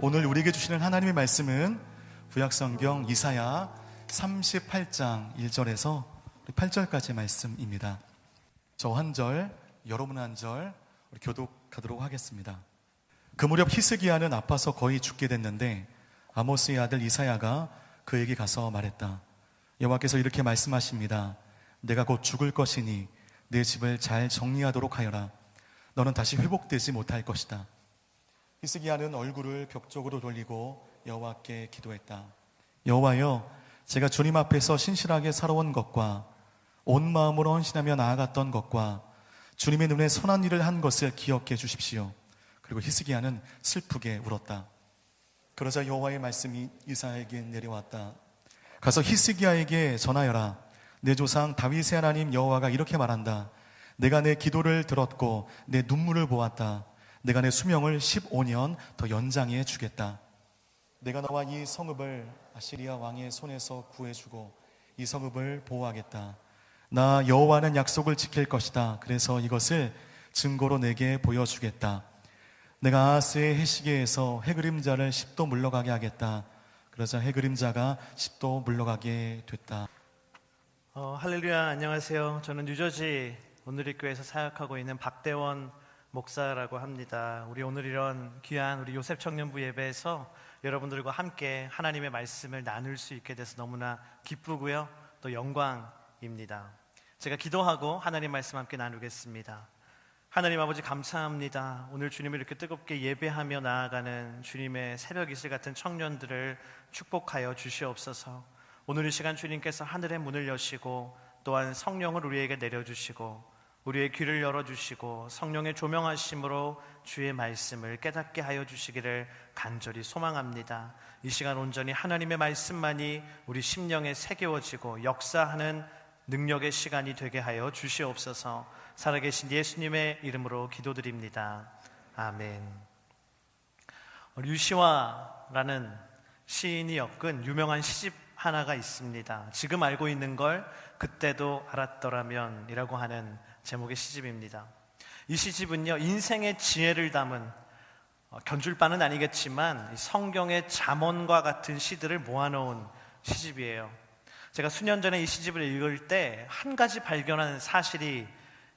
오늘 우리에게 주시는 하나님의 말씀은 구약성경 이사야 38장 1절에서 8절까지의 말씀입니다. 저 한 절, 여러분 한 절 교독하도록 하겠습니다. 그 무렵 히스기야는 아파서 거의 죽게 됐는데 아모스의 아들 이사야가 그에게 가서 말했다. 여호와께서 이렇게 말씀하십니다. 내가 곧 죽을 것이니 내 집을 잘 정리하도록 하여라. 너는 다시 회복되지 못할 것이다. 히스기야는 얼굴을 벽 쪽으로 돌리고 여호와께 기도했다. 여호와여, 제가 주님 앞에서 신실하게 살아온 것과 온 마음으로 헌신하며 나아갔던 것과 주님의 눈에 선한 일을 한 것을 기억해 주십시오. 그리고 히스기야는 슬프게 울었다. 그러자 여호와의 말씀이 이사야에게 내려왔다. 가서 히스기야에게 전하여라. 내 조상 다윗의 하나님 여호와가 이렇게 말한다. 내가 내 기도를 들었고 내 눈물을 보았다. 내가 내 수명을 15년 더 연장해 주겠다. 내가 너와 이 성읍을 아시리아 왕의 손에서 구해주고 이 성읍을 보호하겠다. 나 여호와는 약속을 지킬 것이다. 그래서 이것을 증거로 내게 보여주겠다. 내가 아하스의 해시계에서 해그림자를 10도 물러가게 하겠다. 그러자 해그림자가 10도 물러가게 됐다. 할렐루야, 안녕하세요. 저는 뉴저지 온누리교회에서 사역하고 있는 박대원 목사라고 합니다. 우리 오늘 이런 귀한 우리 요셉 청년부 예배에서 여러분들과 함께 하나님의 말씀을 나눌 수 있게 돼서 너무나 기쁘고요, 또 영광입니다. 제가 기도하고 하나님 말씀 함께 나누겠습니다. 하나님 아버지, 감사합니다. 오늘 주님을 이렇게 뜨겁게 예배하며 나아가는 주님의 새벽 이슬 같은 청년들을 축복하여 주시옵소서. 오늘 이 시간 주님께서 하늘의 문을 여시고 또한 성령을 우리에게 내려주시고 우리의 귀를 열어주시고 성령의 조명하심으로 주의 말씀을 깨닫게 하여 주시기를 간절히 소망합니다. 이 시간 온전히 하나님의 말씀만이 우리 심령에 새겨워지고 역사하는 능력의 시간이 되게 하여 주시옵소서. 살아계신 예수님의 이름으로 기도드립니다. 아멘. 류시화라는 시인이 엮은 유명한 시집 하나가 있습니다. 지금 알고 있는 걸 그때도 알았더라면 이라고 하는 제목의 시집입니다. 이 시집은요, 인생의 지혜를 담은 견줄 바는 아니겠지만 성경의 잠언과 같은 시들을 모아놓은 시집이에요. 제가 수년 전에 이 시집을 읽을 때 한 가지 발견한 사실이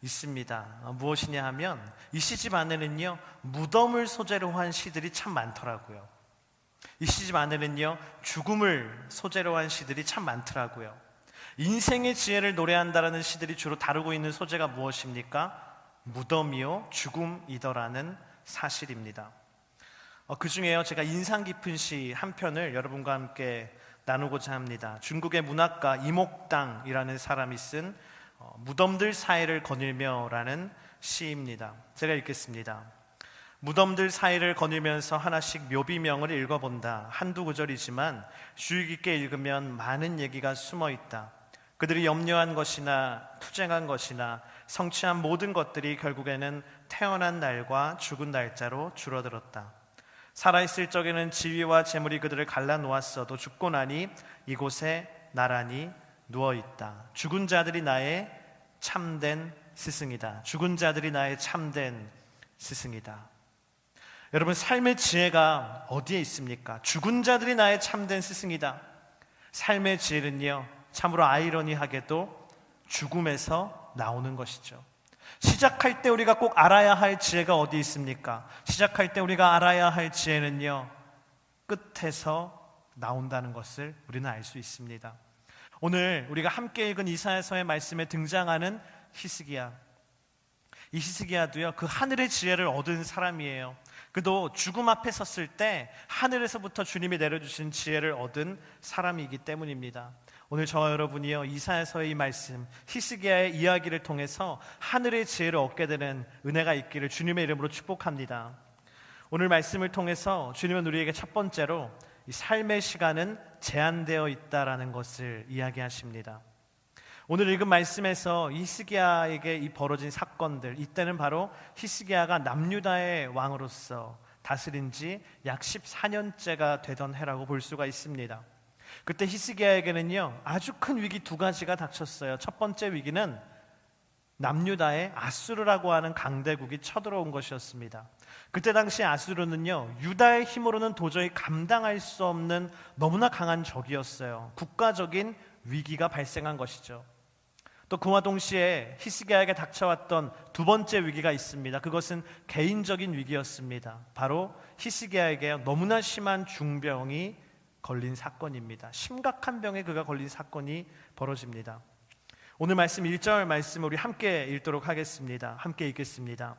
있습니다. 무엇이냐 하면 이 시집 안에는요, 무덤을 소재로 한 시들이 참 많더라고요. 이 시집 안에는요, 죽음을 소재로 한 시들이 참 많더라고요. 인생의 지혜를 노래한다라는 시들이 주로 다루고 있는 소재가 무엇입니까? 무덤이요, 죽음이더라는 사실입니다. 그 중에요, 제가 인상 깊은 시 한 편을 여러분과 함께 나누고자 합니다. 중국의 문학가 이목당이라는 사람이 쓴 무덤들 사이를 거닐며라는 시입니다. 제가 읽겠습니다. 무덤들 사이를 거닐면서 하나씩 묘비명을 읽어본다. 한두 구절이지만 주의 깊게 읽으면 많은 얘기가 숨어있다. 그들이 염려한 것이나 투쟁한 것이나 성취한 모든 것들이 결국에는 태어난 날과 죽은 날짜로 줄어들었다. 살아있을 적에는 지위와 재물이 그들을 갈라놓았어도 죽고 나니 이곳에 나란히 누워있다. 죽은 자들이 나의 참된 스승이다. 죽은 자들이 나의 참된 스승이다. 여러분, 삶의 지혜가 어디에 있습니까? 죽은 자들이 나의 참된 스승이다. 삶의 지혜는요, 참으로 아이러니하게도 죽음에서 나오는 것이죠. 시작할 때 우리가 꼭 알아야 할 지혜가 어디 있습니까? 시작할 때 우리가 알아야 할 지혜는요, 끝에서 나온다는 것을 우리는 알 수 있습니다. 오늘 우리가 함께 읽은 이사야서의 말씀에 등장하는 히스기야, 이 히스기야도요, 그 하늘의 지혜를 얻은 사람이에요. 그도 죽음 앞에 섰을 때 하늘에서부터 주님이 내려주신 지혜를 얻은 사람이기 때문입니다. 오늘 저와 여러분이요, 이사야서의 이 말씀, 히스기야의 이야기를 통해서 하늘의 지혜를 얻게 되는 은혜가 있기를 주님의 이름으로 축복합니다. 오늘 말씀을 통해서 주님은 우리에게 첫 번째로 이 삶의 시간은 제한되어 있다라는 것을 이야기하십니다. 오늘 읽은 말씀에서 히스기야에게 이 벌어진 사건들, 이때는 바로 히스기야가 남유다의 왕으로서 다스린 지 약 14년째가 되던 해라고 볼 수가 있습니다. 그때 히스기야에게는요, 아주 큰 위기 두 가지가 닥쳤어요. 첫 번째 위기는 남유다의 아수르라고 하는 강대국이 쳐들어온 것이었습니다. 그때 당시 아수르는요, 유다의 힘으로는 도저히 감당할 수 없는 너무나 강한 적이었어요. 국가적인 위기가 발생한 것이죠. 또 그와 동시에 히스기야에게 닥쳐왔던 두 번째 위기가 있습니다. 그것은 개인적인 위기였습니다. 바로 히스기야에게 너무나 심한 중병이 걸린 사건입니다. 심각한 병에 그가 걸린 사건이 벌어집니다. 오늘 말씀 1절 말씀을 우리 함께 읽도록 하겠습니다. 함께 읽겠습니다.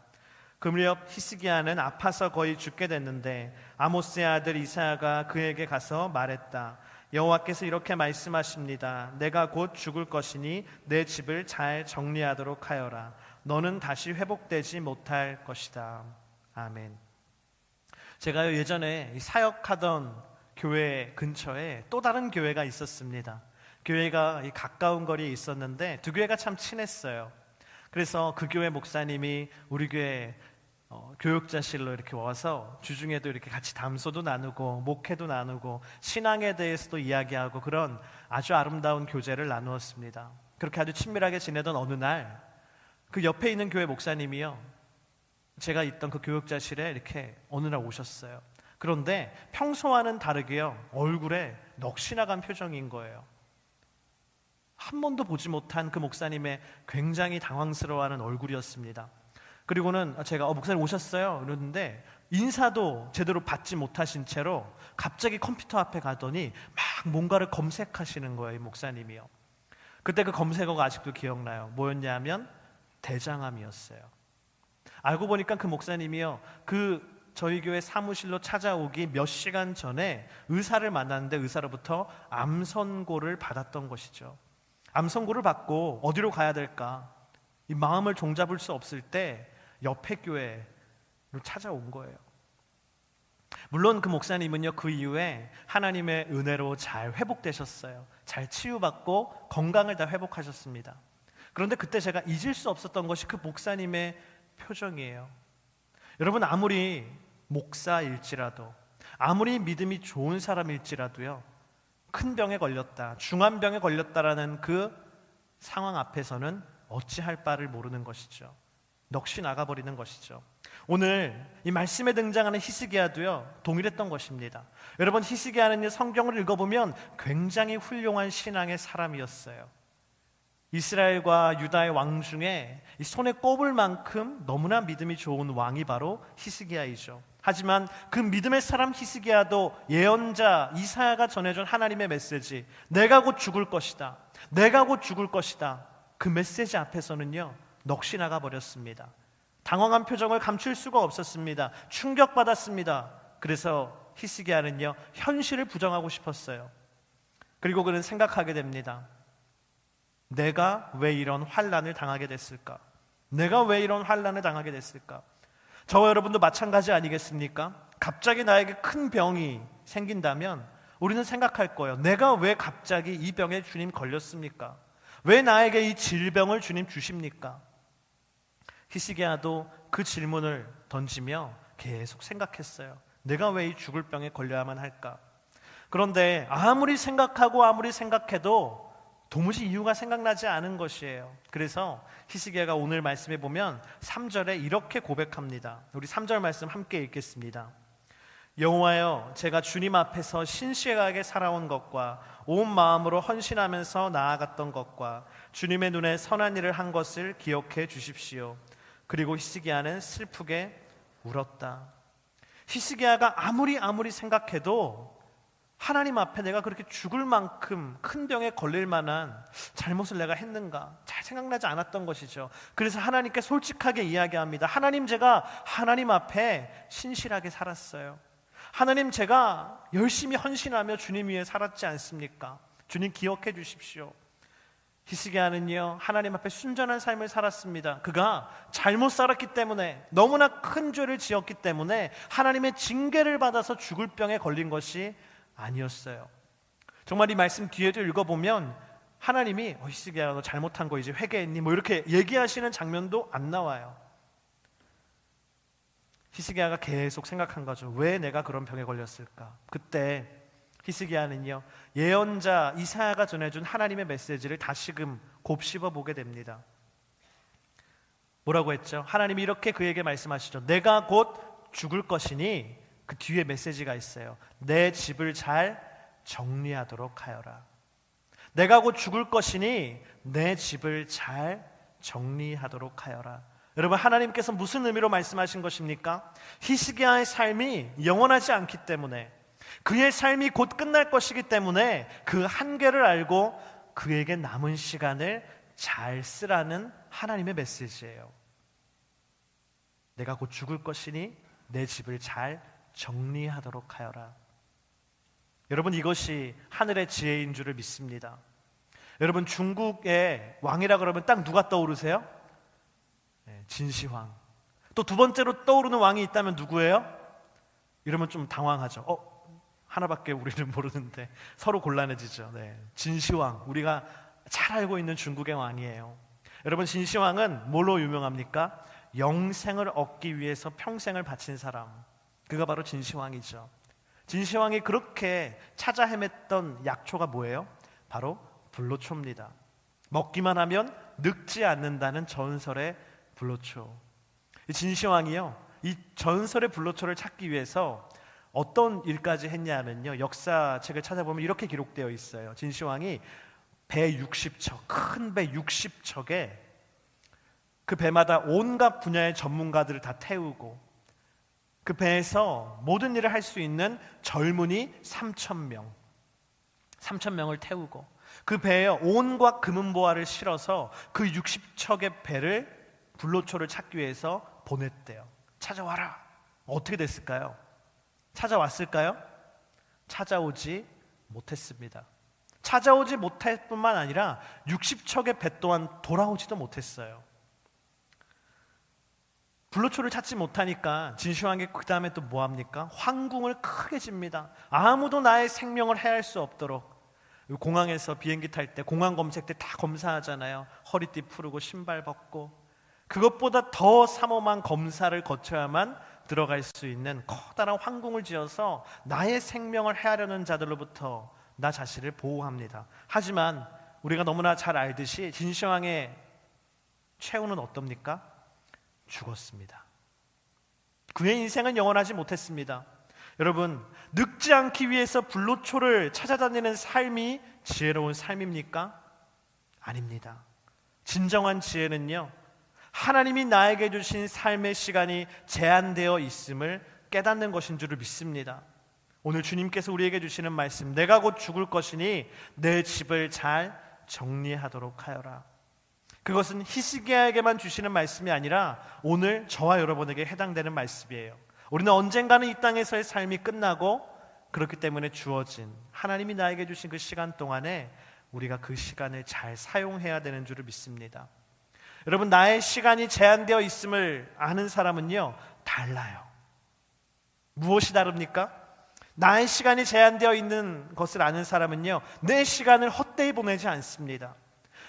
그 무렵 히스기야는 아파서 거의 죽게 됐는데 아모스의 아들 이사야가 그에게 가서 말했다. 여호와께서 이렇게 말씀하십니다. 내가 곧 죽을 것이니 내 집을 잘 정리하도록 하여라. 너는 다시 회복되지 못할 것이다. 아멘. 제가 예전에 사역하던 교회 근처에 또 다른 교회가 있었습니다. 교회가 가까운 거리에 있었는데 두 교회가 참 친했어요. 그래서 그 교회 목사님이 우리 교회 교육자실로 이렇게 와서 주중에도 이렇게 같이 담소도 나누고 목회도 나누고 신앙에 대해서도 이야기하고 그런 아주 아름다운 교제를 나누었습니다. 그렇게 아주 친밀하게 지내던 어느 날 그 옆에 있는 교회 목사님이요, 제가 있던 그 교육자실에 이렇게 어느 날 오셨어요. 그런데 평소와는 다르게요, 얼굴에 넋이 나간 표정인 거예요. 한 번도 보지 못한 그 목사님의 굉장히 당황스러워하는 얼굴이었습니다. 그리고는 제가 목사님 오셨어요? 이러는데 인사도 제대로 받지 못하신 채로 갑자기 컴퓨터 앞에 가더니 막 뭔가를 검색하시는 거예요, 이 목사님이요. 그때 그 검색어가 아직도 기억나요. 뭐였냐면 대장암이었어요. 알고 보니까 그 목사님이요, 저희 교회 사무실로 찾아오기 몇 시간 전에 의사를 만났는데 의사로부터 암 선고를 받았던 것이죠. 암 선고를 받고 어디로 가야 될까? 이 마음을 종잡을 수 없을 때 옆에 교회로 찾아온 거예요. 물론 그 목사님은요, 그 이후에 하나님의 은혜로 잘 회복되셨어요. 잘 치유받고 건강을 다 회복하셨습니다. 그런데 그때 제가 잊을 수 없었던 것이 그 목사님의 표정이에요. 여러분, 아무리 목사일지라도, 아무리 믿음이 좋은 사람일지라도요, 큰 병에 걸렸다, 중한 병에 걸렸다라는 그 상황 앞에서는 어찌할 바를 모르는 것이죠. 넋이 나가버리는 것이죠. 오늘 이 말씀에 등장하는 히스기야도요, 동일했던 것입니다. 여러분, 히스기야는 성경을 읽어보면 굉장히 훌륭한 신앙의 사람이었어요. 이스라엘과 유다의 왕 중에 이 손에 꼽을 만큼 너무나 믿음이 좋은 왕이 바로 히스기야이죠. 하지만 그 믿음의 사람 히스기야도 예언자 이사야가 전해준 하나님의 메시지, 내가 곧 죽을 것이다, 내가 곧 죽을 것이다, 그 메시지 앞에서는요, 넋이 나가버렸습니다. 당황한 표정을 감출 수가 없었습니다. 충격받았습니다. 그래서 히스기야는요, 현실을 부정하고 싶었어요. 그리고 그는 생각하게 됩니다. 내가 왜 이런 환난을 당하게 됐을까? 내가 왜 이런 환난을 당하게 됐을까? 저와 여러분도 마찬가지 아니겠습니까? 갑자기 나에게 큰 병이 생긴다면 우리는 생각할 거예요. 내가 왜 갑자기 이 병에 주님 걸렸습니까? 왜 나에게 이 질병을 주님 주십니까? 히스기야도 그 질문을 던지며 계속 생각했어요. 내가 왜 이 죽을 병에 걸려야만 할까? 그런데 아무리 생각하고 아무리 생각해도 도무지 이유가 생각나지 않은 것이에요. 그래서 히스기야가 오늘 말씀에 보면 3절에 이렇게 고백합니다. 우리 3절 말씀 함께 읽겠습니다. 여호와여, 제가 주님 앞에서 신실하게 살아온 것과 온 마음으로 헌신하면서 나아갔던 것과 주님의 눈에 선한 일을 한 것을 기억해 주십시오. 그리고 히스기야는 슬프게 울었다. 히스기야가 아무리 생각해도 하나님 앞에 내가 그렇게 죽을 만큼 큰 병에 걸릴 만한 잘못을 내가 했는가 잘 생각나지 않았던 것이죠. 그래서 하나님께 솔직하게 이야기합니다. 하나님, 제가 하나님 앞에 신실하게 살았어요. 하나님, 제가 열심히 헌신하며 주님 위해 살았지 않습니까? 주님 기억해 주십시오. 히스기야는요, 하나님 앞에 순전한 삶을 살았습니다. 그가 잘못 살았기 때문에, 너무나 큰 죄를 지었기 때문에 하나님의 징계를 받아서 죽을 병에 걸린 것이 아니었어요. 정말 이 말씀 뒤에도 읽어보면 하나님이 히스기야, 너 잘못한 거 이제 회개했니? 뭐 이렇게 얘기하시는 장면도 안 나와요. 히스기야가 계속 생각한 거죠. 왜 내가 그런 병에 걸렸을까? 그때 히스기야는요, 예언자 이사야가 전해준 하나님의 메시지를 다시금 곱씹어 보게 됩니다. 뭐라고 했죠? 하나님이 이렇게 그에게 말씀하시죠. 내가 곧 죽을 것이니 그 뒤에 메시지가 있어요. 내 집을 잘 정리하도록 하여라. 내가 곧 죽을 것이니 내 집을 잘 정리하도록 하여라. 여러분, 하나님께서 무슨 의미로 말씀하신 것입니까? 히스기야의 삶이 영원하지 않기 때문에, 그의 삶이 곧 끝날 것이기 때문에 그 한계를 알고 그에게 남은 시간을 잘 쓰라는 하나님의 메시지예요. 내가 곧 죽을 것이니 내 집을 잘 정리하도록 하여라. 여러분, 이것이 하늘의 지혜인 줄을 믿습니다. 여러분, 중국의 왕이라 그러면 딱 누가 떠오르세요? 진시황. 또 두 번째로 떠오르는 왕이 있다면 누구예요? 이러면 좀 당황하죠. 하나밖에 우리는 모르는데 서로 곤란해지죠. 진시황, 우리가 잘 알고 있는 중국의 왕이에요. 여러분, 진시황은 뭘로 유명합니까? 영생을 얻기 위해서 평생을 바친 사람, 그가 바로 진시황이죠. 진시황이 그렇게 찾아 헤맸던 약초가 뭐예요? 바로 불로초입니다. 먹기만 하면 늙지 않는다는 전설의 불로초. 진시황이요, 이 전설의 불로초를 찾기 위해서 어떤 일까지 했냐면요, 역사책을 찾아보면 이렇게 기록되어 있어요. 진시황이 배 60척, 큰 배 60척에 그 배마다 온갖 분야의 전문가들을 다 태우고, 그 배에서 모든 일을 할 수 있는 젊은이 3,000명을 태우고, 그 배에 온갖 금은보화를 실어서 그 60척의 배를, 불로초를 찾기 위해서 보냈대요. 찾아와라. 어떻게 됐을까요? 찾아왔을까요? 찾아오지 못했습니다. 찾아오지 못할 뿐만 아니라 60척의 배 또한 돌아오지도 못했어요. 불로초를 찾지 못하니까 진시황이 그 다음에 또 뭐합니까? 황궁을 크게 집니다. 아무도 나의 생명을 해할 수 없도록. 공항에서 비행기 탈 때 공항 검색 때 다 검사하잖아요. 허리띠 풀고 신발 벗고. 그것보다 더 삼엄한 검사를 거쳐야만 들어갈 수 있는 커다란 황궁을 지어서 나의 생명을 해하려는 자들로부터 나 자신을 보호합니다. 하지만 우리가 너무나 잘 알듯이 진시황의 최후는 어떻습니까? 죽었습니다. 그의 인생은 영원하지 못했습니다. 여러분, 늙지 않기 위해서 불로초를 찾아다니는 삶이 지혜로운 삶입니까? 아닙니다. 진정한 지혜는요, 하나님이 나에게 주신 삶의 시간이 제한되어 있음을 깨닫는 것인 줄을 믿습니다. 오늘 주님께서 우리에게 주시는 말씀, 내가 곧 죽을 것이니 내 집을 잘 정리하도록 하여라. 그것은 히스기야에게만 주시는 말씀이 아니라 오늘 저와 여러분에게 해당되는 말씀이에요. 우리는 언젠가는 이 땅에서의 삶이 끝나고, 그렇기 때문에 주어진, 하나님이 나에게 주신 그 시간 동안에 우리가 그 시간을 잘 사용해야 되는 줄을 믿습니다. 여러분, 나의 시간이 제한되어 있음을 아는 사람은요, 달라요. 무엇이 다릅니까? 나의 시간이 제한되어 있는 것을 아는 사람은요, 내 시간을 헛되이 보내지 않습니다.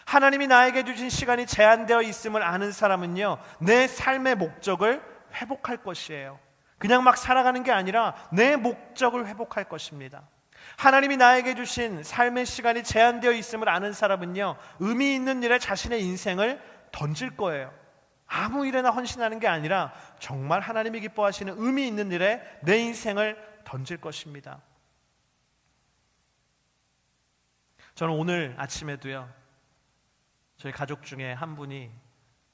하나님이 나에게 주신 시간이 제한되어 있음을 아는 사람은요, 내 삶의 목적을 회복할 것이에요. 그냥 막 살아가는 게 아니라 내 목적을 회복할 것입니다. 하나님이 나에게 주신 삶의 시간이 제한되어 있음을 아는 사람은요, 의미 있는 일에 자신의 인생을 던질 거예요. 아무 일에나 헌신하는 게 아니라 정말 하나님이 기뻐하시는 의미 있는 일에 내 인생을 던질 것입니다. 저는 오늘 아침에도요, 저희 가족 중에 한 분이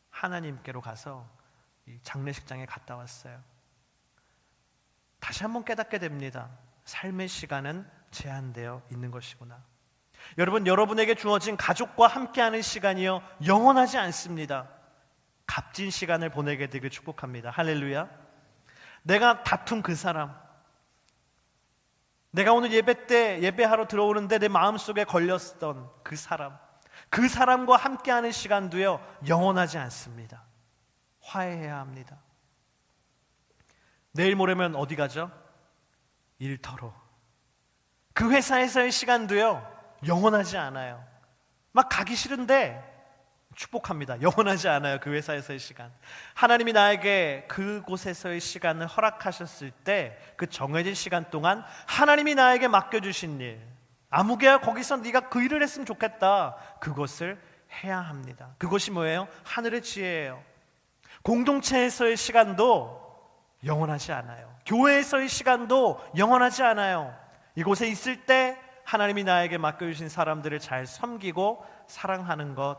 하나님께로 가서 이 장례식장에 갔다 왔어요. 다시 한번 깨닫게 됩니다. 삶의 시간은 제한되어 있는 것이구나. 여러분, 여러분에게 주어진 가족과 함께하는 시간이요, 영원하지 않습니다. 값진 시간을 보내게 되길 축복합니다. 할렐루야. 내가 다툰 그 사람, 내가 오늘 예배 때 예배하러 들어오는데 내 마음속에 걸렸던 그 사람, 그 사람과 함께하는 시간도요, 영원하지 않습니다. 화해해야 합니다. 내일 모레면 어디 가죠? 일터로. 그 회사에서의 시간도요, 영원하지 않아요. 막 가기 싫은데 축복합니다. 영원하지 않아요. 그 회사에서의 시간. 하나님이 나에게 그곳에서의 시간을 허락하셨을 때, 그 정해진 시간 동안 하나님이 나에게 맡겨주신 일, 아무개야 거기서 네가 그 일을 했으면 좋겠다, 그것을 해야 합니다. 그것이 뭐예요? 하늘의 지혜예요. 공동체에서의 시간도 영원하지 않아요. 교회에서의 시간도 영원하지 않아요. 이곳에 있을 때 하나님이 나에게 맡겨주신 사람들을 잘 섬기고 사랑하는 것,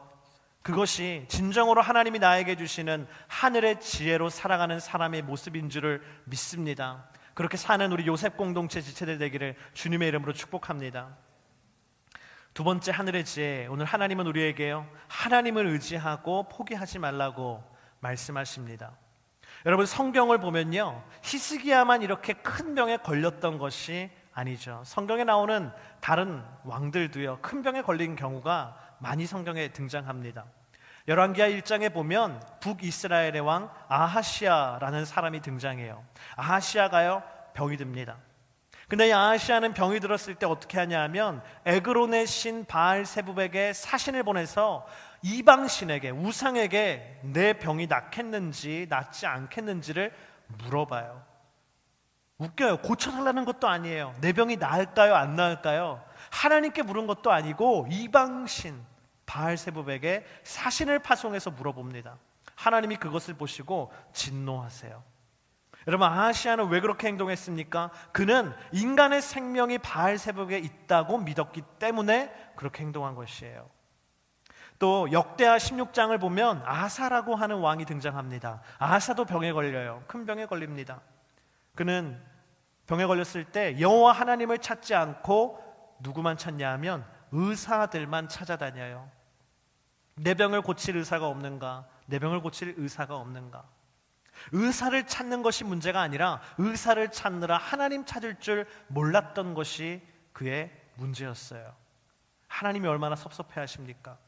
그것이 진정으로 하나님이 나에게 주시는 하늘의 지혜로 살아가는 사람의 모습인 줄을 믿습니다. 그렇게 사는 우리 요셉 공동체 지체들 되기를 주님의 이름으로 축복합니다. 두 번째 하늘의 지혜, 오늘 하나님은 우리에게요, 하나님을 의지하고 포기하지 말라고 말씀하십니다. 여러분, 성경을 보면요, 히스기야만 이렇게 큰 병에 걸렸던 것이 아니죠. 성경에 나오는 다른 왕들도요, 큰 병에 걸린 경우가 많이 성경에 등장합니다. 열왕기하 1장에 보면 북이스라엘의 왕 아하시아라는 사람이 등장해요. 아하시아가요, 병이 듭니다. 근데 이 아하시아는 병이 들었을 때 어떻게 하냐 하면 에그론의 신 바알세붑에게 사신을 보내서 이방신에게, 우상에게 내 병이 낫겠는지 낫지 않겠는지를 물어봐요. 웃겨요. 고쳐달라는 것도 아니에요. 내 병이 나을까요 안 나을까요? 하나님께 물은 것도 아니고 이방신 바알세붑에게 사신을 파송해서 물어봅니다. 하나님이 그것을 보시고 진노하세요. 여러분, 아하시아는 왜 그렇게 행동했습니까? 그는 인간의 생명이 바알세붑에 있다고 믿었기 때문에 그렇게 행동한 것이에요. 또 역대하 16장을 보면 아사라고 하는 왕이 등장합니다. 아사도 병에 걸려요. 큰 병에 걸립니다. 그는 병에 걸렸을 때 여호와 하나님을 찾지 않고 누구만 찾냐 하면 의사들만 찾아다녀요. 내 병을 고칠 의사가 없는가? 내 병을 고칠 의사가 없는가? 의사를 찾는 것이 문제가 아니라 의사를 찾느라 하나님 찾을 줄 몰랐던 것이 그의 문제였어요. 하나님이 얼마나 섭섭해 하십니까?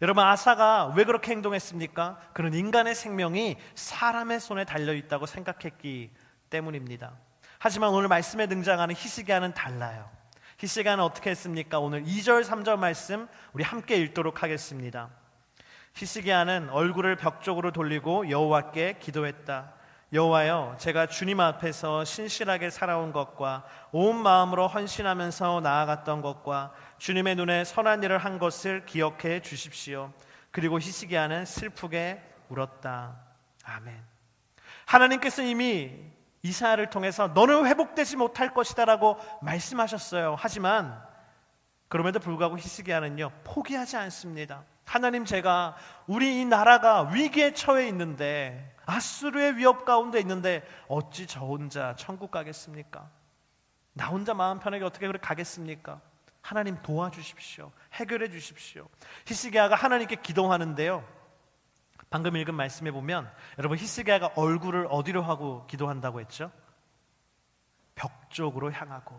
여러분, 아사가 왜 그렇게 행동했습니까? 그는 인간의 생명이 사람의 손에 달려있다고 생각했기 때문입니다. 하지만 오늘 말씀에 등장하는 히스기야는 달라요. 히스기야는 어떻게 했습니까? 오늘 2절 3절 말씀 우리 함께 읽도록 하겠습니다. 히스기야는 얼굴을 벽 쪽으로 돌리고 여호와께 기도했다. 여호와여, 제가 주님 앞에서 신실하게 살아온 것과 온 마음으로 헌신하면서 나아갔던 것과 주님의 눈에 선한 일을 한 것을 기억해 주십시오. 그리고 히스기야는 슬프게 울었다. 아멘. 하나님께서 이미 이사야를 통해서 너는 회복되지 못할 것이다 라고 말씀하셨어요. 하지만 그럼에도 불구하고 히스기야는요, 포기하지 않습니다. 하나님, 제가 우리 이 나라가 위기에 처해 있는데, 아수르의 위협 가운데 있는데 어찌 저 혼자 천국 가겠습니까? 나 혼자 마음 편하게 어떻게 그렇게 가겠습니까? 하나님 도와주십시오. 해결해 주십시오. 히스기야가 하나님께 기도하는데요, 방금 읽은 말씀에 보면 여러분, 히스기야가 얼굴을 어디로 하고 기도한다고 했죠? 벽 쪽으로 향하고,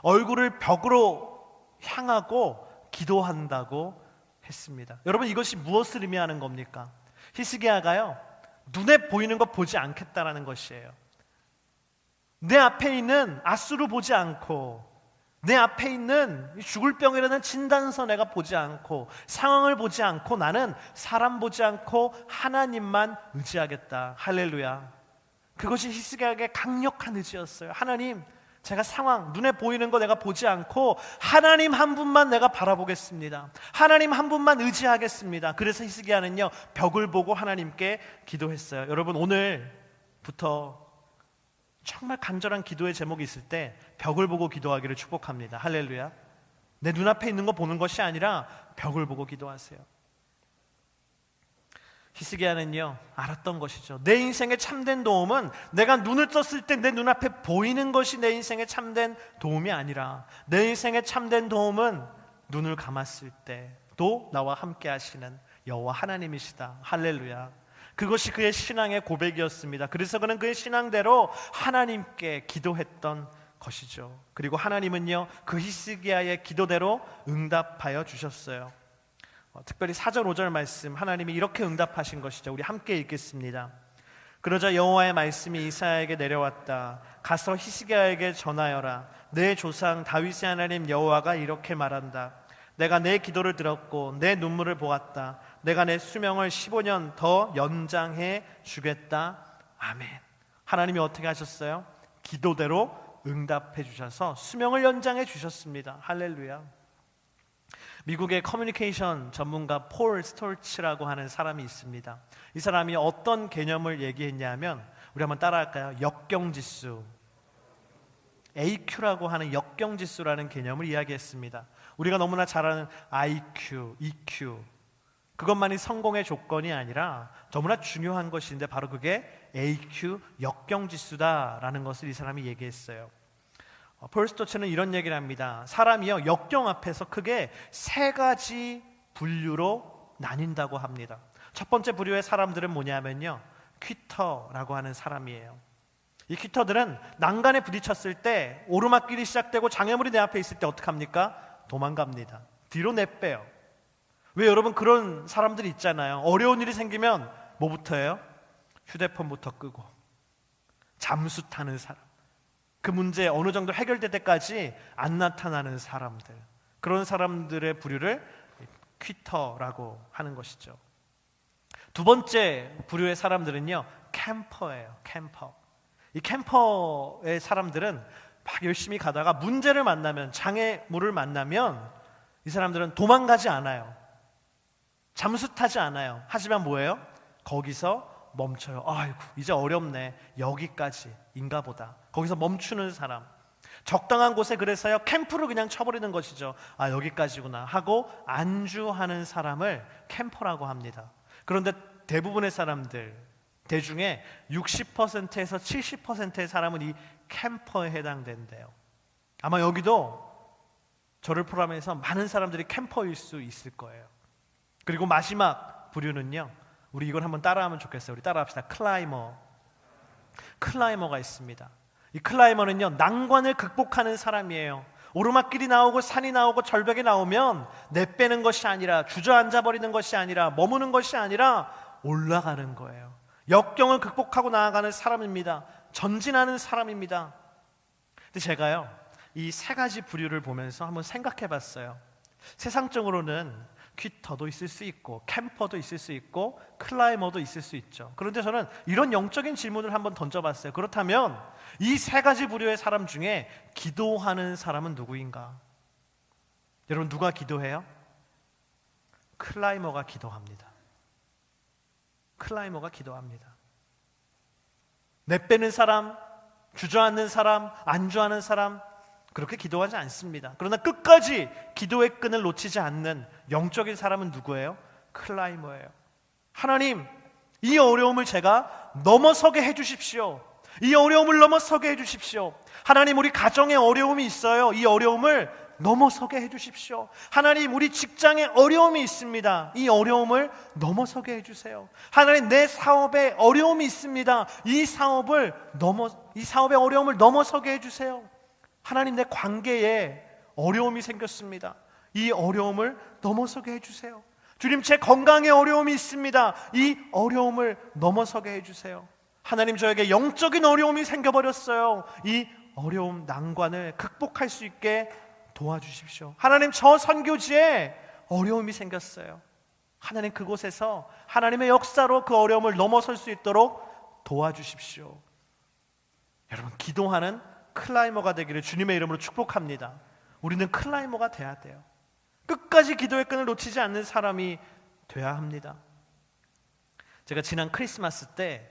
얼굴을 벽으로 향하고 기도한다고 했습니다. 여러분, 이것이 무엇을 의미하는 겁니까? 히스기야가요, 눈에 보이는 것 보지 않겠다라는 것이에요. 내 앞에 있는 아수르 보지 않고, 내 앞에 있는 죽을 병이라는 진단서 내가 보지 않고, 상황을 보지 않고, 나는 사람 보지 않고 하나님만 의지하겠다. 할렐루야. 그것이 히스기야에게 강력한 의지였어요. 하나님, 제가 상황, 눈에 보이는 거 내가 보지 않고 하나님 한 분만 내가 바라보겠습니다. 하나님 한 분만 의지하겠습니다. 그래서 히스기야는요, 벽을 보고 하나님께 기도했어요. 여러분, 오늘부터 정말 간절한 기도의 제목이 있을 때 벽을 보고 기도하기를 축복합니다. 할렐루야. 내 눈앞에 있는 거 보는 것이 아니라 벽을 보고 기도하세요. 히스기야는요, 알았던 것이죠. 내 인생의 참된 도움은 내가 눈을 떴을 때 내 눈앞에 보이는 것이 내 인생의 참된 도움이 아니라, 내 인생의 참된 도움은 눈을 감았을 때도 나와 함께 하시는 여호와 하나님이시다. 할렐루야. 그것이 그의 신앙의 고백이었습니다. 그래서 그는 그의 신앙대로 하나님께 기도했던 것이죠. 그리고 하나님은요, 그 히스기야의 기도대로 응답하여 주셨어요. 특별히 4절 5절 말씀, 하나님이 이렇게 응답하신 것이죠. 우리 함께 읽겠습니다. 그러자 여호와의 말씀이 이사야에게 내려왔다. 가서 히스기야에게 전하여라. 내 조상 다윗의 하나님 여호와가 이렇게 말한다. 내가 내 기도를 들었고 내 눈물을 보았다. 내가 내 수명을 15년 더 연장해 주겠다. 아멘. 하나님이 어떻게 하셨어요? 기도대로 응답해 주셔서 수명을 연장해 주셨습니다. 할렐루야. 미국의 커뮤니케이션 전문가 폴 스톨츠라고 하는 사람이 있습니다. 이 사람이 어떤 개념을 얘기했냐면, 우리 한번 따라할까요? 역경지수. AQ라고 하는 역경지수라는 개념을 이야기했습니다. 우리가 너무나 잘 아는 IQ, EQ, 그것만이 성공의 조건이 아니라 너무나 중요한 것인데 바로 그게 AQ, 역경지수다라는 것을 이 사람이 얘기했어요. 폴스토츠는 이런 얘기를 합니다. 사람이요, 역경 앞에서 크게 세 가지 분류로 나뉜다고 합니다. 첫 번째 부류의 사람들은 뭐냐면요, 퀴터라고 하는 사람이에요. 이 퀴터들은 난간에 부딪혔을 때, 오르막길이 시작되고 장애물이 내 앞에 있을 때 어떡합니까? 도망갑니다. 뒤로 내빼요. 왜 여러분 그런 사람들이 있잖아요. 어려운 일이 생기면 뭐부터 해요? 휴대폰부터 끄고 잠수 타는 사람, 그 문제 어느 정도 해결될 때까지 안 나타나는 사람들, 그런 사람들의 부류를 퀴터라고 하는 것이죠. 두 번째 부류의 사람들은요, 캠퍼예요. 캠퍼. 이 캠퍼의 사람들은 막 열심히 가다가 문제를 만나면, 장애물을 만나면 이 사람들은 도망가지 않아요. 잠수 타지 않아요. 하지만 뭐예요? 거기서 멈춰요. 아이고, 이제 어렵네. 여기까지인가 보다. 거기서 멈추는 사람. 적당한 곳에 그래서요, 캠프를 그냥 쳐버리는 것이죠. 아, 여기까지구나 하고 안주하는 사람을 캠퍼라고 합니다. 그런데 대부분의 사람들, 대중의 60%에서 70%의 사람은 이 캠퍼에 해당된대요. 아마 여기도 저를 포함해서 많은 사람들이 캠퍼일 수 있을 거예요. 그리고 마지막 부류는요, 우리 이걸 한번 따라하면 좋겠어요. 우리 따라합시다. 클라이머. 클라이머가 있습니다. 이 클라이머는요, 난관을 극복하는 사람이에요. 오르막길이 나오고 산이 나오고 절벽이 나오면 내빼는 것이 아니라, 주저앉아 버리는 것이 아니라, 머무는 것이 아니라 올라가는 거예요. 역경을 극복하고 나아가는 사람입니다. 전진하는 사람입니다. 근데 제가요, 이 세 가지 부류를 보면서 한번 생각해 봤어요. 세상적으로는 퀴터도 있을 수 있고, 캠퍼도 있을 수 있고, 클라이머도 있을 수 있죠. 그런데 저는 이런 영적인 질문을 한번 던져봤어요. 그렇다면 이 세 가지 부류의 사람 중에 기도하는 사람은 누구인가? 여러분, 누가 기도해요? 클라이머가 기도합니다. 클라이머가 기도합니다. 내빼는 사람, 주저앉는 사람, 안주하는 사람, 그렇게 기도하지 않습니다. 그러나 끝까지 기도의 끈을 놓치지 않는 영적인 사람은 누구예요? 클라이머예요. 하나님, 이 어려움을 제가 넘어서게 해주십시오. 이 어려움을 넘어서게 해주십시오. 하나님, 우리 가정에 어려움이 있어요. 이 어려움을 넘어서게 해주십시오. 하나님, 우리 직장에 어려움이 있습니다. 이 어려움을 넘어서게 해주세요. 하나님, 내 사업에 어려움이 있습니다. 이 사업의 어려움을 넘어서게 해주세요. 하나님, 내 관계에 어려움이 생겼습니다. 이 어려움을 넘어서게 해주세요. 주님, 제 건강에 어려움이 있습니다. 이 어려움을 넘어서게 해주세요. 하나님, 저에게 영적인 어려움이 생겨버렸어요. 이 어려움, 난관을 극복할 수 있게 도와주십시오. 하나님, 저 선교지에 어려움이 생겼어요. 하나님, 그곳에서 하나님의 역사로 그 어려움을 넘어설 수 있도록 도와주십시오. 여러분, 기도하는 클라이머가 되기를 주님의 이름으로 축복합니다. 우리는 클라이머가 돼야 돼요. 끝까지 기도의 끈을 놓치지 않는 사람이 돼야 합니다. 제가 지난 크리스마스 때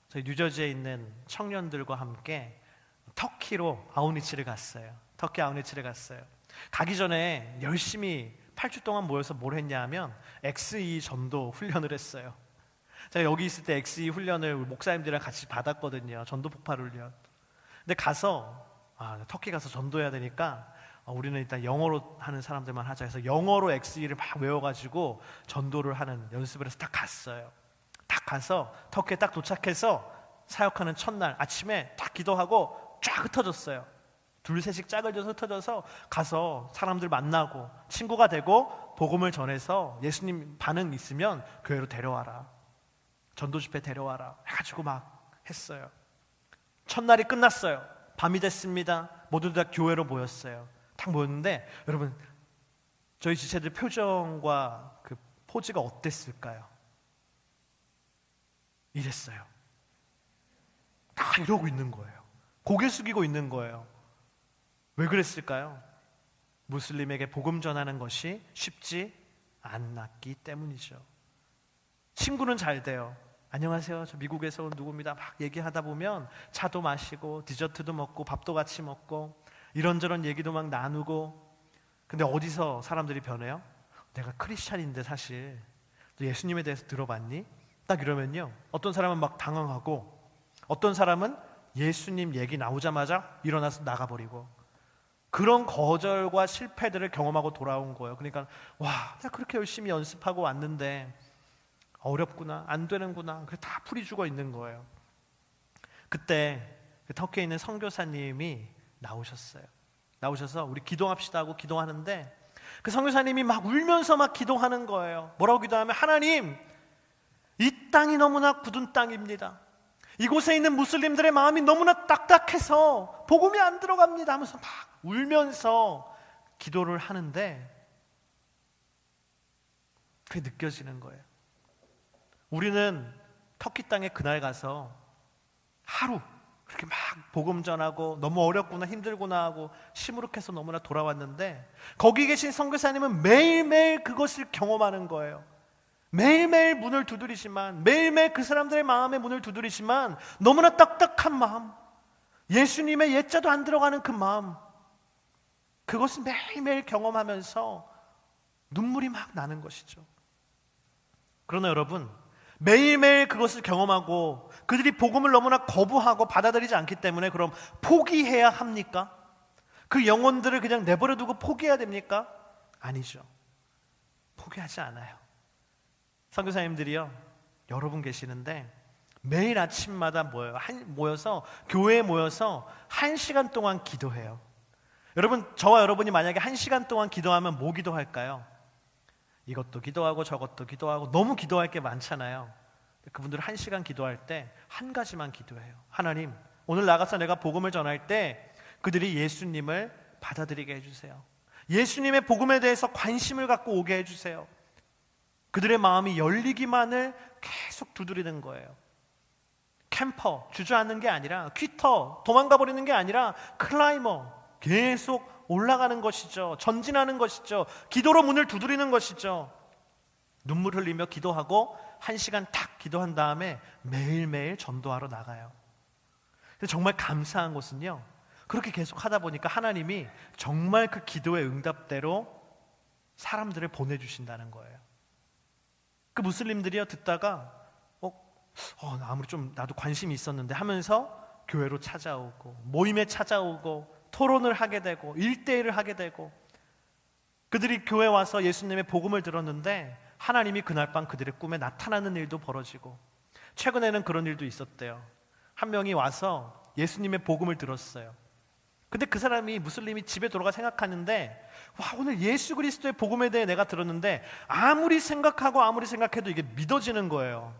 저희 뉴저지에 있는 청년들과 함께 터키로 아우니치를 갔어요. 터키 아우니치를 갔어요. 가기 전에 열심히 8주 동안 모여서 뭘 했냐 하면 XE 전도 훈련을 했어요. 제가 여기 있을 때 XE 훈련을 목사님들이랑 같이 받았거든요. 전도 폭발 훈련. 근데 가서 터키 가서 전도해야 되니까 우리는 일단 영어로 하는 사람들만 하자 해서 영어로 XE를 막 외워가지고 전도를 하는 연습을 해서 딱 갔어요. 딱 가서 터키에 딱 도착해서 사역하는 첫날 아침에 딱 기도하고 쫙 흩어졌어요. 둘셋씩 짝을 져서 흩어져서 가서 사람들 만나고 친구가 되고 복음을 전해서 예수님 반응 있으면 교회로 데려와라, 전도 집회 데려와라 해가지고 막 했어요. 첫날이 끝났어요. 밤이 됐습니다. 모두 다 교회로 모였어요. 딱 모였는데 여러분, 저희 지체들 표정과 그 포즈가 어땠을까요? 이랬어요. 다 이러고 있는 거예요. 고개 숙이고 있는 거예요. 왜 그랬을까요? 무슬림에게 복음 전하는 것이 쉽지 않았기 때문이죠. 친구는 잘 돼요. 안녕하세요, 저 미국에서 온 누구입니다 막 얘기하다 보면 차도 마시고 디저트도 먹고 밥도 같이 먹고 이런저런 얘기도 막 나누고. 근데 어디서 사람들이 변해요? 내가 크리스찬인데 사실 너 예수님에 대해서 들어봤니? 딱 이러면요, 어떤 사람은 막 당황하고 어떤 사람은 예수님 얘기 나오자마자 일어나서 나가버리고, 그런 거절과 실패들을 경험하고 돌아온 거예요. 그러니까 와, 나 그렇게 열심히 연습하고 왔는데 어렵구나, 안 되는구나, 그래 다 풀이 죽어 있는 거예요. 그때 그 터키에 있는 선교사님이 나오셔서 우리 기도합시다 하고 기도하는데, 그 선교사님이 막 울면서 막 기도하는 거예요. 뭐라고 기도하면, 하나님, 이 땅이 너무나 굳은 땅입니다. 이곳에 있는 무슬림들의 마음이 너무나 딱딱해서 복음이 안 들어갑니다 하면서 막 울면서 기도를 하는데, 그게 느껴지는 거예요. 우리는 터키 땅에 그날 가서 하루 그렇게 막 복음 전하고 너무 어렵구나, 힘들구나 하고 시무룩해서 너무나 돌아왔는데, 거기 계신 선교사님은 매일매일 그것을 경험하는 거예요. 매일매일 문을 두드리지만, 매일매일 그 사람들의 마음의 문을 두드리지만, 너무나 딱딱한 마음, 예수님의 예자도 안 들어가는 그 마음, 그것을 매일매일 경험하면서 눈물이 막 나는 것이죠. 그러나 여러분, 매일매일 그것을 경험하고 그들이 복음을 너무나 거부하고 받아들이지 않기 때문에 그럼 포기해야 합니까? 그 영혼들을 그냥 내버려 두고 포기해야 됩니까? 아니죠. 포기하지 않아요. 선교사님들이요, 여러분 계시는데 매일 아침마다 모여서 교회에 모여서 1시간 동안 기도해요. 여러분, 저와 여러분이 만약에 1시간 동안 기도하면 뭐 기도할까요? 이것도 기도하고 저것도 기도하고 너무 기도할 게 많잖아요. 그분들은 1시간 기도할 때 한 가지만 기도해요. 하나님, 오늘 나가서 내가 복음을 전할 때 그들이 예수님을 받아들이게 해주세요. 예수님의 복음에 대해서 관심을 갖고 오게 해주세요. 그들의 마음이 열리기만을 계속 두드리는 거예요. 캠퍼, 주저앉는 게 아니라, 퀴터, 도망가 버리는 게 아니라 클라이머, 계속 올라가는 것이죠. 전진하는 것이죠. 기도로 문을 두드리는 것이죠. 눈물 흘리며 기도하고 1시간 탁 기도한 다음에 매일매일 전도하러 나가요. 근데 정말 감사한 것은요, 그렇게 계속 하다 보니까 하나님이 정말 그 기도의 응답대로 사람들을 보내주신다는 거예요. 그 무슬림들이요, 듣다가 아무리 좀 나도 관심이 있었는데 하면서 교회로 찾아오고 모임에 찾아오고 토론을 하게 되고 1대1을 하게 되고, 그들이 교회에 와서 예수님의 복음을 들었는데 하나님이 그날 밤 그들의 꿈에 나타나는 일도 벌어지고, 최근에는 그런 일도 있었대요. 한 명이 와서 예수님의 복음을 들었어요. 근데 그 사람이, 무슬림이 집에 돌아가 생각하는데, 와, 오늘 예수 그리스도의 복음에 대해 내가 들었는데 아무리 생각해도 이게 믿어지는 거예요.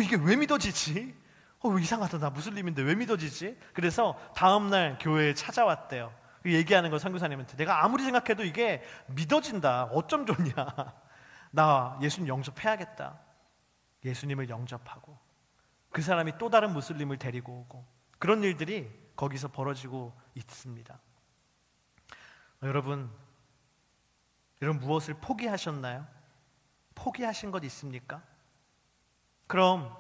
이게 왜 믿어지지? 이상하다, 나 무슬림인데 왜 믿어지지? 그래서 다음날 교회에 찾아왔대요. 얘기하는 거 선교사님한테, 내가 아무리 생각해도 이게 믿어진다, 어쩜 좋냐, 나 예수님 영접해야겠다. 예수님을 영접하고 그 사람이 또 다른 무슬림을 데리고 오고, 그런 일들이 거기서 벌어지고 있습니다. 여러분 무엇을 포기하셨나요? 포기하신 것 있습니까? 그럼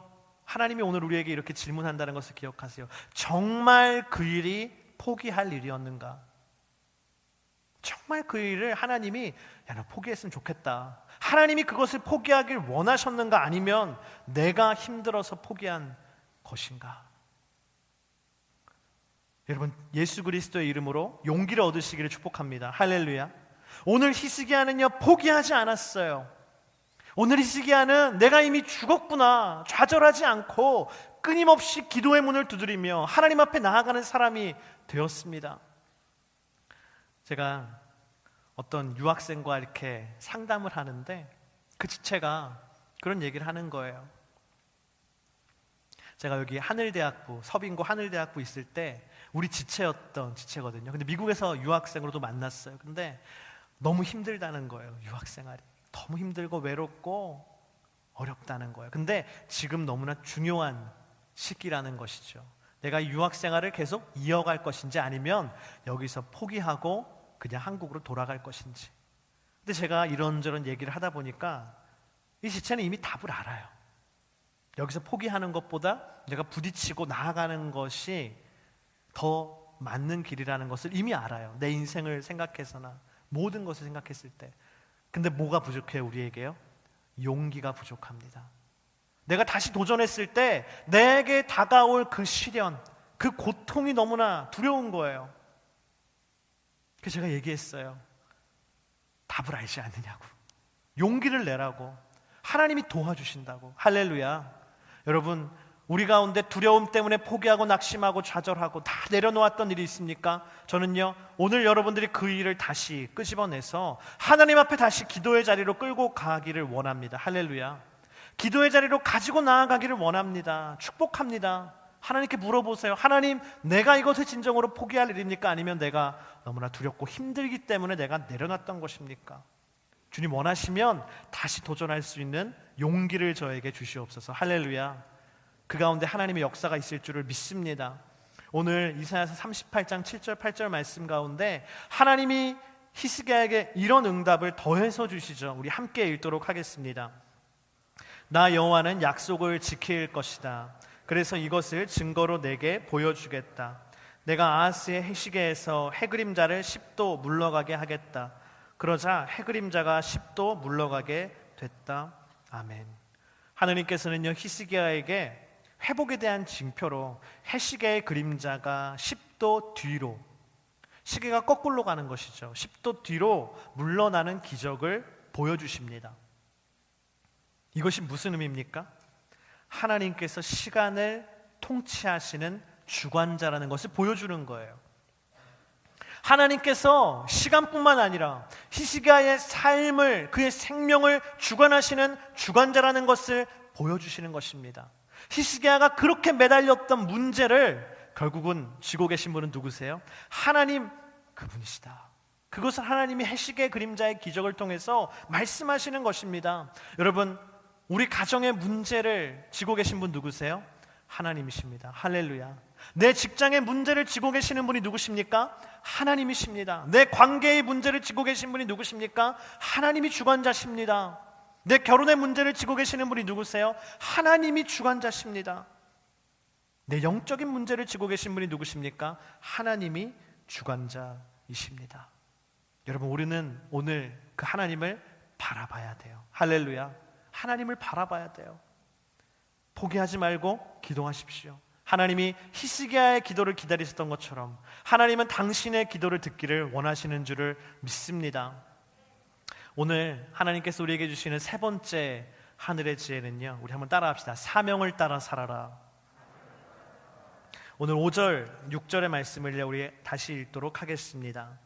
하나님이 오늘 우리에게 이렇게 질문한다는 것을 기억하세요. 정말 그 일이 포기할 일이었는가? 정말 그 일을 하나님이, 야, 너 포기했으면 좋겠다, 하나님이 그것을 포기하길 원하셨는가? 아니면 내가 힘들어서 포기한 것인가? 여러분, 예수 그리스도의 이름으로 용기를 얻으시기를 축복합니다. 할렐루야. 오늘 히스기야는요, 포기하지 않았어요. 오늘 히스기야는 내가 이미 죽었구나 좌절하지 않고 끊임없이 기도의 문을 두드리며 하나님 앞에 나아가는 사람이 되었습니다. 제가 어떤 유학생과 이렇게 상담을 하는데 그 지체가 그런 얘기를 하는 거예요. 제가 여기 하늘대학부, 서빙고 하늘대학부 있을 때 우리 지체거든요. 근데 미국에서 유학생으로도 만났어요. 근데 너무 힘들다는 거예요. 유학생활이 너무 힘들고 외롭고 어렵다는 거예요. 근데 지금 너무나 중요한 시기라는 것이죠. 내가 유학생활을 계속 이어갈 것인지 아니면 여기서 포기하고 그냥 한국으로 돌아갈 것인지. 근데 제가 이런저런 얘기를 하다 보니까 이 지체는 이미 답을 알아요. 여기서 포기하는 것보다 내가 부딪히고 나아가는 것이 더 맞는 길이라는 것을 이미 알아요. 내 인생을 생각해서나 모든 것을 생각했을 때. 근데 뭐가 부족해요, 우리에게요? 용기가 부족합니다. 내가 다시 도전했을 때 내게 다가올 그 시련, 그 고통이 너무나 두려운 거예요. 그래서 제가 얘기했어요. 답을 알지 않느냐고. 용기를 내라고. 하나님이 도와주신다고. 할렐루야. 여러분, 우리 가운데 두려움 때문에 포기하고 낙심하고 좌절하고 다 내려놓았던 일이 있습니까? 저는요, 오늘 여러분들이 그 일을 다시 끄집어내서 하나님 앞에 다시 기도의 자리로 끌고 가기를 원합니다. 할렐루야. 기도의 자리로 가지고 나아가기를 원합니다. 축복합니다. 하나님께 물어보세요. 하나님, 내가 이것을 진정으로 포기할 일입니까? 아니면 내가 너무나 두렵고 힘들기 때문에 내가 내려놨던 것입니까? 주님 원하시면 다시 도전할 수 있는 용기를 저에게 주시옵소서. 할렐루야. 그 가운데 하나님의 역사가 있을 줄을 믿습니다. 오늘 이사야서 38장 7절 8절 말씀 가운데 하나님이 히스기야에게 이런 응답을 더해서 주시죠. 우리 함께 읽도록 하겠습니다. 나 여호와는 약속을 지킬 것이다. 그래서 이것을 증거로 내게 보여주겠다. 내가 아하스의 해시계에서 해그림자를 10도 물러가게 하겠다. 그러자 해그림자가 10도 물러가게 됐다. 아멘. 하느님께서는요, 히스기야에게 회복에 대한 징표로 해시계의 그림자가 10도 뒤로, 시계가 거꾸로 가는 것이죠. 10도 뒤로 물러나는 기적을 보여주십니다. 이것이 무슨 의미입니까? 하나님께서 시간을 통치하시는 주관자라는 것을 보여주는 거예요. 하나님께서 시간뿐만 아니라 히스기야의 삶을, 그의 생명을 주관하시는 주관자라는 것을 보여주시는 것입니다. 히스기야가 그렇게 매달렸던 문제를 결국은 쥐고 계신 분은 누구세요? 하나님 그분이시다. 그것을 하나님이 해시계 그림자의 기적을 통해서 말씀하시는 것입니다. 여러분, 우리 가정의 문제를 쥐고 계신 분 누구세요? 하나님이십니다. 할렐루야. 내 직장의 문제를 쥐고 계시는 분이 누구십니까? 하나님이십니다. 내 관계의 문제를 쥐고 계신 분이 누구십니까? 하나님이 주관자십니다. 내 결혼의 문제를 쥐고 계시는 분이 누구세요? 하나님이 주관자십니다. 내 영적인 문제를 쥐고 계신 분이 누구십니까? 하나님이 주관자이십니다. 여러분, 우리는 오늘 그 하나님을 바라봐야 돼요. 할렐루야. 하나님을 바라봐야 돼요. 포기하지 말고 기도하십시오. 하나님이 히스기야의 기도를 기다리셨던 것처럼 하나님은 당신의 기도를 듣기를 원하시는 줄을 믿습니다. 오늘 하나님께서 우리에게 주시는 세 번째 하늘의 지혜는요, 우리 한번 따라합시다. 사명을 따라 살아라. 오늘 5절, 6절의 말씀을 우리 다시 읽도록 하겠습니다.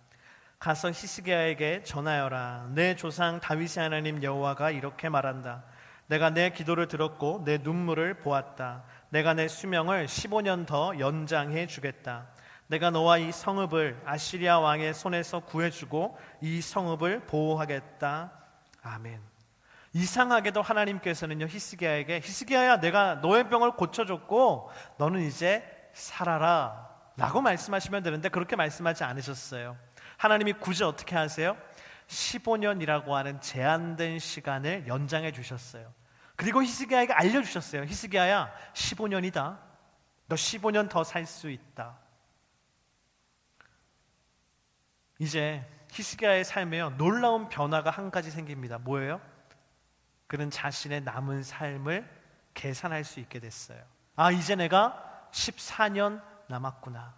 가서 히스기야에게 전하여라. 내 조상 다윗의 하나님 여호와가 이렇게 말한다. 내가 내 기도를 들었고 내 눈물을 보았다. 내가 내 수명을 15년 더 연장해 주겠다. 내가 너와 이 성읍을 아시리아 왕의 손에서 구해주고 이 성읍을 보호하겠다. 아멘. 이상하게도 하나님께서는요, 히스기야에게 히스기야야, 내가 너의 병을 고쳐줬고 너는 이제 살아라 라고 말씀하시면 되는데 그렇게 말씀하지 않으셨어요. 하나님이 굳이 어떻게 하세요? 15년이라고 하는 제한된 시간을 연장해 주셨어요. 그리고 히스기야에게 알려주셨어요. 히스기야야, 15년이다. 너 15년 더 살 수 있다. 이제 히스기야의 삶에요, 놀라운 변화가 한 가지 생깁니다. 뭐예요? 그는 자신의 남은 삶을 계산할 수 있게 됐어요. 아, 이제 내가 14년 남았구나.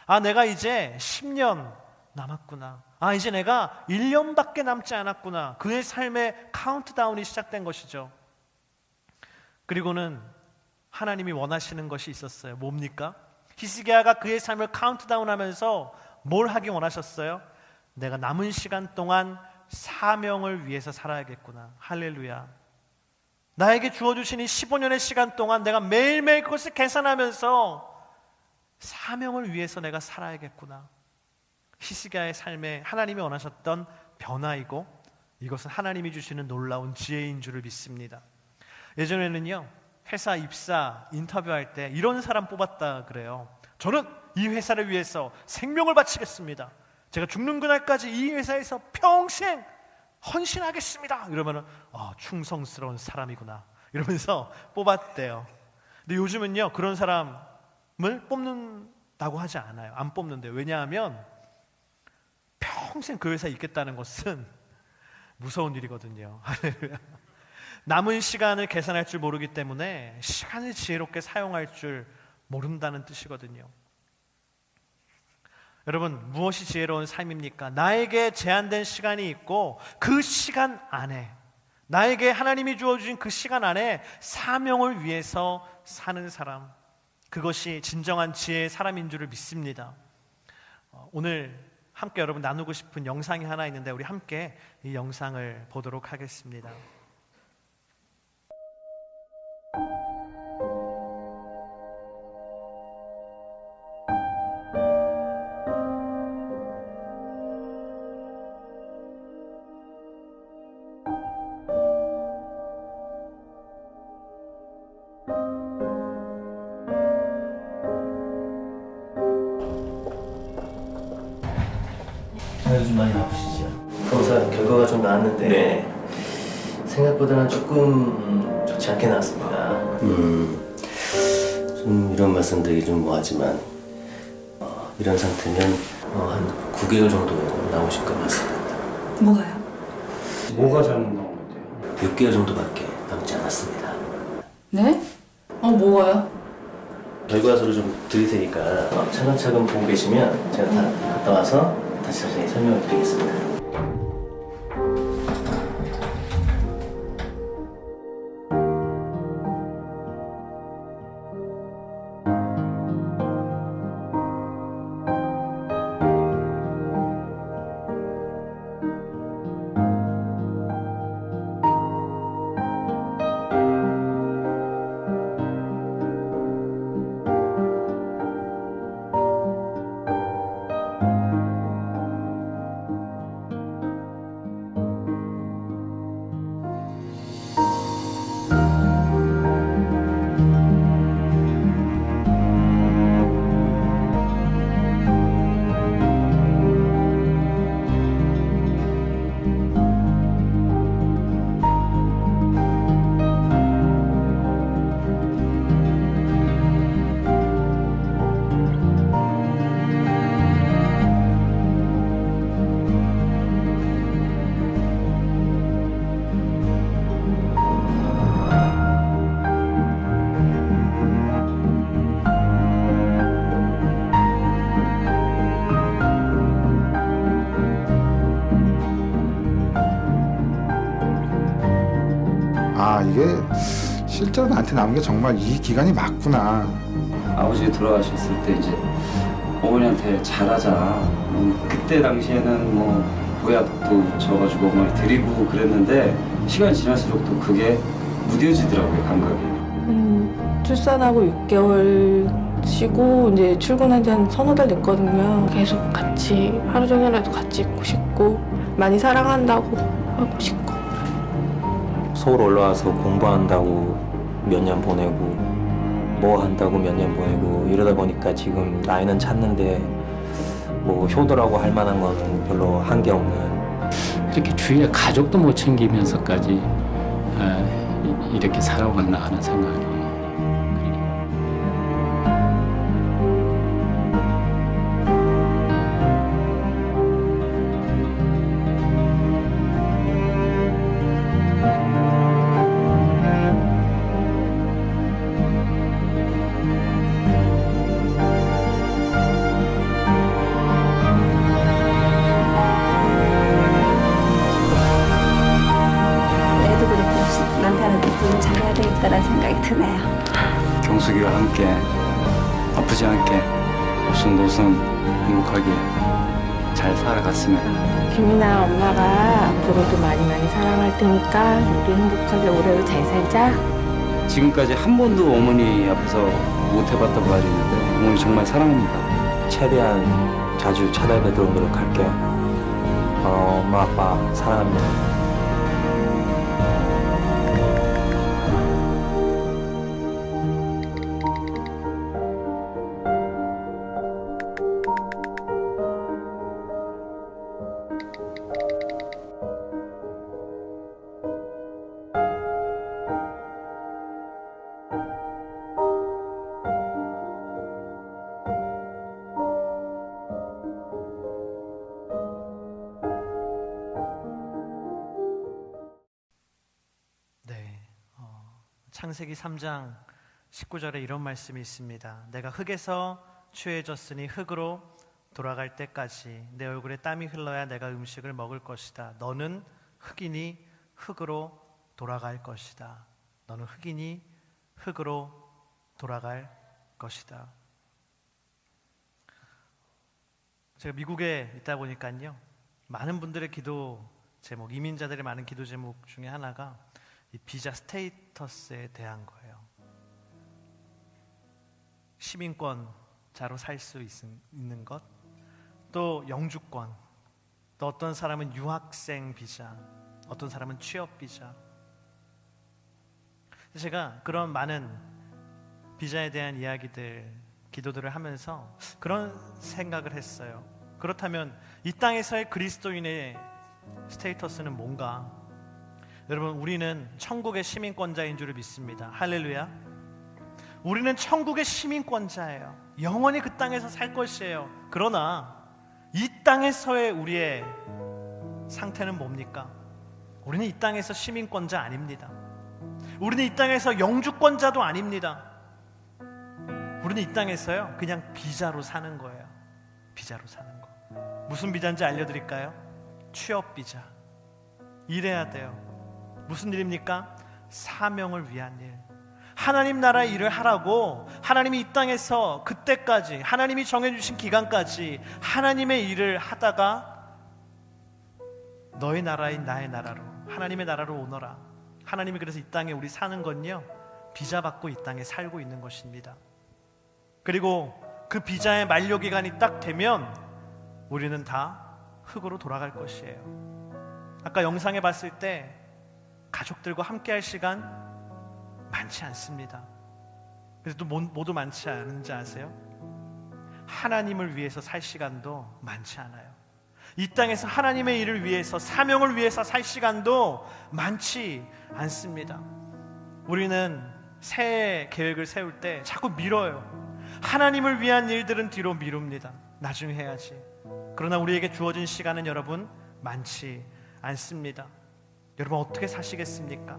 아, 내가 이제 10년 남았구나. 아, 이제 내가 1년밖에 남지 않았구나. 그의 삶의 카운트다운이 시작된 것이죠. 그리고는 하나님이 원하시는 것이 있었어요. 뭡니까? 히스기야가 그의 삶을 카운트다운 하면서 뭘 하기 원하셨어요? 내가 남은 시간 동안 사명을 위해서 살아야겠구나. 할렐루야. 나에게 주어주신 이 15년의 시간 동안 내가 매일매일 그것을 계산하면서 사명을 위해서 내가 살아야겠구나. 히스기야의 삶에 하나님이 원하셨던 변화이고 이것은 하나님이 주시는 놀라운 지혜인 줄을 믿습니다. 예전에는요, 회사 입사 인터뷰할 때 이런 사람 뽑았다 그래요. 저는 이 회사를 위해서 생명을 바치겠습니다. 제가 죽는 그날까지 이 회사에서 평생 헌신하겠습니다. 이러면은 충성스러운 사람이구나 이러면서 뽑았대요. 근데 요즘은요, 그런 사람을 뽑는다고 하지 않아요. 안 뽑는데요. 왜냐하면 평생 그 회사에 있겠다는 것은 무서운 일이거든요. 할렐루야. 남은 시간을 계산할 줄 모르기 때문에 시간을 지혜롭게 사용할 줄 모른다는 뜻이거든요. 여러분, 무엇이 지혜로운 삶입니까? 나에게 제한된 시간이 있고 그 시간 안에, 나에게 하나님이 주어주신 그 시간 안에 사명을 위해서 사는 사람, 그것이 진정한 지혜의 사람인 줄을 믿습니다. 오늘 함께 여러분 나누고 싶은 영상이 하나 있는데 우리 함께 이 영상을 보도록 하겠습니다. 요즘 많이 바쁘시죠? 검사 결과가 좀 나왔는데 네. 생각보다는 조금 좋지 않게 나왔습니다. 좀 이런 말씀 드리기 좀 뭐하지만 이런 상태면 한 9개월 정도 나오실 것 같습니다. 뭐가요? 뭐가 잘못 나온 건데요? 6개월 정도밖에 남지 않았습니다. 네? 뭐가요? 결과서를 좀 드릴 테니까 차근차근 보고 계시면 제가 다 갔다 와서 다시 자세히 설명을 드리겠습니다. 이게 실제로 나한테 남은 게 정말 이 기간이 맞구나. 아버지 돌아가셨을 때 이제 어머니한테 잘하자. 그때 당시에는 뭐 보약도 줘가지고 어머니 드리고 그랬는데 시간이 지날수록 또 그게 무뎌지더라고요, 감각이. 출산하고 6개월 쉬고 이제 출근한 지 한 서너 달 됐거든요. 계속 같이 하루 종일라도 같이 있고 싶고 많이 사랑한다고 하고 싶고. 서울 올라와서 공부한다고 몇 년 보내고 뭐 한다고 몇 년 보내고 이러다 보니까 지금 나이는 찼는데 뭐 효도라고 할 만한 건 별로 한 게 없는. 이렇게 주위에 가족도 못 챙기면서까지 이렇게 살아왔나 하는 생각이. 경숙이와 함께 아프지 않게 오순도순 행복하게 잘 살아갔으면. 김이나 엄마가 앞으로도 많이 사랑할 테니까 우리 행복하게 오래오래 잘 살자. 지금까지 한 번도 어머니 앞에서 못 해봤다고 말이 있는데 어머니 정말 사랑합니다. 최대한 자주 찾아뵙도록 노력할게요. 엄마 아빠 사랑합니다. 창세기 3장 19절에 이런 말씀이 있습니다. 내가 흙에서 취해졌으니 흙으로 돌아갈 때까지 내 얼굴에 땀이 흘러야 내가 음식을 먹을 것이다. 너는 흙이니 흙으로 돌아갈 것이다. 너는 흙이니 흙으로 돌아갈 것이다. 제가 미국에 있다 보니까요, 많은 분들의 기도 제목, 이민자들의 많은 기도 제목 중에 하나가 이 비자 스테이터스에 대한 거예요. 시민권자로 살 수 있는 것, 또 영주권, 또 어떤 사람은 유학생 비자, 어떤 사람은 취업 비자. 제가 그런 많은 비자에 대한 이야기들, 기도들을 하면서 그런 생각을 했어요. 그렇다면 이 땅에서의 그리스도인의 스테이터스는 뭔가? 여러분, 우리는 천국의 시민권자인 줄을 믿습니다. 할렐루야. 우리는 천국의 시민권자예요. 영원히 그 땅에서 살 것이에요. 그러나 이 땅에서의 우리의 상태는 뭡니까? 우리는 이 땅에서 시민권자 아닙니다. 우리는 이 땅에서 영주권자도 아닙니다. 우리는 이 땅에서요, 그냥 비자로 사는 거예요. 비자로 사는 거. 무슨 비자인지 알려드릴까요? 취업 비자. 일해야 돼요. 무슨 일입니까? 사명을 위한 일. 하나님 나라의 일을 하라고, 하나님이 이 땅에서 그때까지, 하나님이 정해주신 기간까지 하나님의 일을 하다가 너의 나라인 나의 나라로, 하나님의 나라로 오너라. 하나님이 그래서 이 땅에 우리 사는 건요, 비자 받고 이 땅에 살고 있는 것입니다. 그리고 그 비자의 만료기간이 딱 되면 우리는 다 흙으로 돌아갈 것이에요. 아까 영상에 봤을 때 가족들과 함께 할 시간 많지 않습니다. 그래서 또 모두 많지 않은지 아세요? 하나님을 위해서 살 시간도 많지 않아요. 이 땅에서 하나님의 일을 위해서, 사명을 위해서 살 시간도 많지 않습니다. 우리는 새해 계획을 세울 때 자꾸 미뤄요. 하나님을 위한 일들은 뒤로 미룹니다. 나중에 해야지. 그러나 우리에게 주어진 시간은 여러분 많지 않습니다. 여러분 어떻게 사시겠습니까?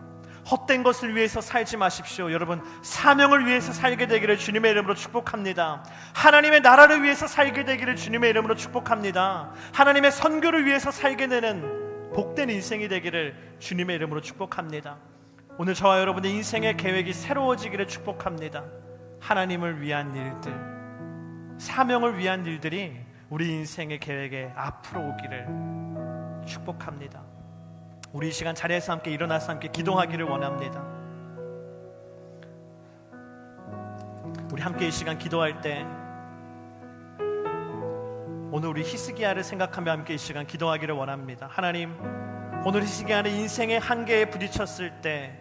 헛된 것을 위해서 살지 마십시오. 여러분 사명을 위해서 살게 되기를 주님의 이름으로 축복합니다. 하나님의 나라를 위해서 살게 되기를 주님의 이름으로 축복합니다. 하나님의 선교를 위해서 살게 되는 복된 인생이 되기를 주님의 이름으로 축복합니다. 오늘 저와 여러분의 인생의 계획이 새로워지기를 축복합니다. 하나님을 위한 일들, 사명을 위한 일들이 우리 인생의 계획에 앞으로 오기를 축복합니다. 우리 이 시간 자리에서 함께 일어나서 함께 기도하기를 원합니다. 우리 함께 이 시간 기도할 때 오늘 우리 히스기야를 생각하며 함께 이 시간 기도하기를 원합니다. 하나님, 오늘 히스기야는 인생의 한계에 부딪혔을 때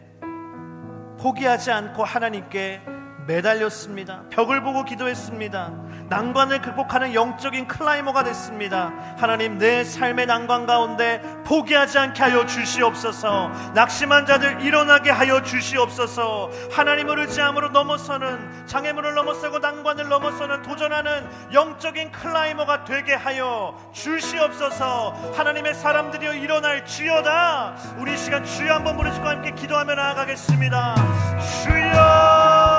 포기하지 않고 하나님께 매달렸습니다. 벽을 보고 기도했습니다. 난관을 극복하는 영적인 클라이머가 됐습니다. 하나님, 내 삶의 난관 가운데 포기하지 않게 하여 주시옵소서. 낙심한 자들 일어나게 하여 주시옵소서. 하나님을 의지함으로 넘어서는, 장애물을 넘어서고 난관을 넘어서는 도전하는 영적인 클라이머가 되게 하여 주시옵소서. 하나님의 사람들이여 일어날 주여다. 우리 이 시간 주여 한번 부르시고 함께 기도하며 나아가겠습니다. 주여,